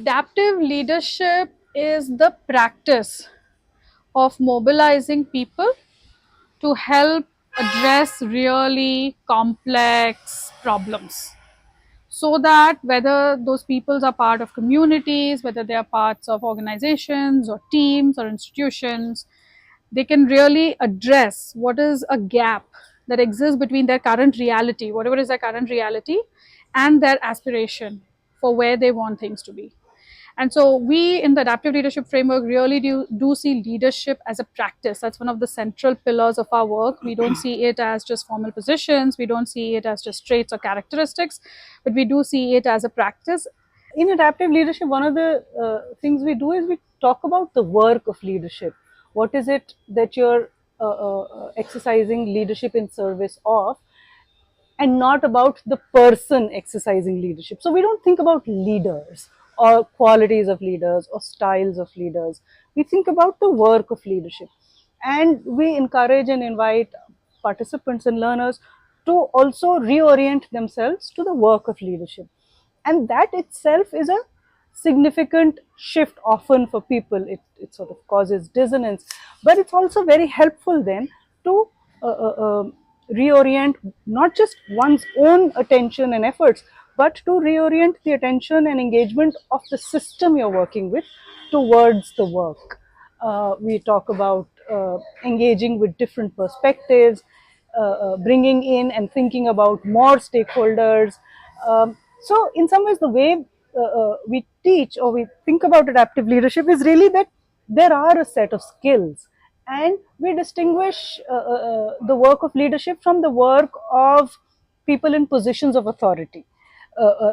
Adaptive leadership is the practice of mobilizing people to help address really complex problems, so that whether those peoples are part of communities, whether they are parts of organizations or teams or institutions, they can really address what is a gap that exists between their current reality, whatever is their current reality, and their aspiration for where they want things to be. And so we in the adaptive leadership framework really do see leadership as a practice. That's one of the central pillars of our work. We don't see it as just formal positions, we don't see it as just traits or characteristics, but we do see it as a practice. In adaptive leadership, one of the things we do is we talk about the work of leadership. What is it that you're exercising leadership in service of, and not about the person exercising leadership. So we don't think about leaders or qualities of leaders or styles of leaders. We think about the work of leadership. And we encourage and invite participants and learners to also reorient themselves to the work of leadership. And that itself is a significant shift often for people. It sort of causes dissonance, but it's also very helpful then to reorient not just one's own attention and efforts, but to reorient the attention and engagement of the system you're working with towards the work. We talk about engaging with different perspectives, bringing in and thinking about more stakeholders. So, in some ways, the way we teach or we think about adaptive leadership is really that there are a set of skills, and we distinguish the work of leadership from the work of people in positions of authority.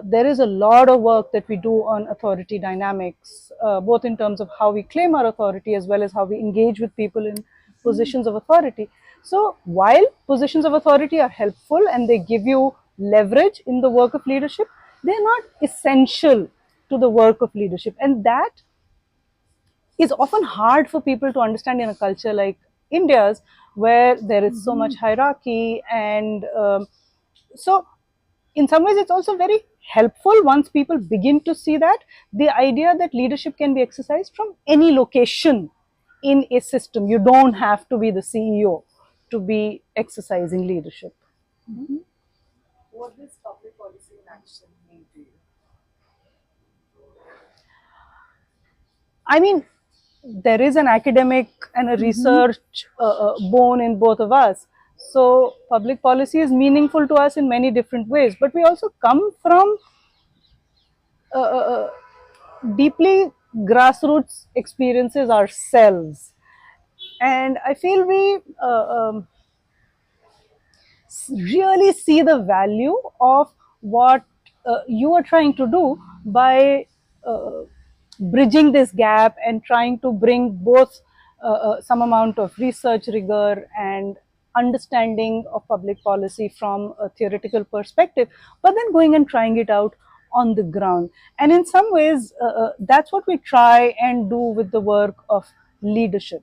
There is a lot of work that we do on authority dynamics, both in terms of how we claim our authority as well as how we engage with people in positions of authority. So, while positions of authority are helpful and they give you leverage in the work of leadership, they're not essential to the work of leadership. And that is often hard for people to understand in a culture like India's, where there is so much hierarchy. And so, in some ways, it's also very helpful once people begin to see that the idea that leadership can be exercised from any location in a system. You don't have to be the CEO to be exercising leadership. What does public policy in action mean to you? I mean, there is an academic and a research bone in both of us. So, public policy is meaningful to us in many different ways, but we also come from deeply grassroots experiences ourselves. And I feel we really see the value of what you are trying to do by bridging this gap and trying to bring both some amount of research rigor and understanding of public policy from a theoretical perspective, but then going and trying it out on the ground. And in some ways, that's what we try and do with the work of leadership.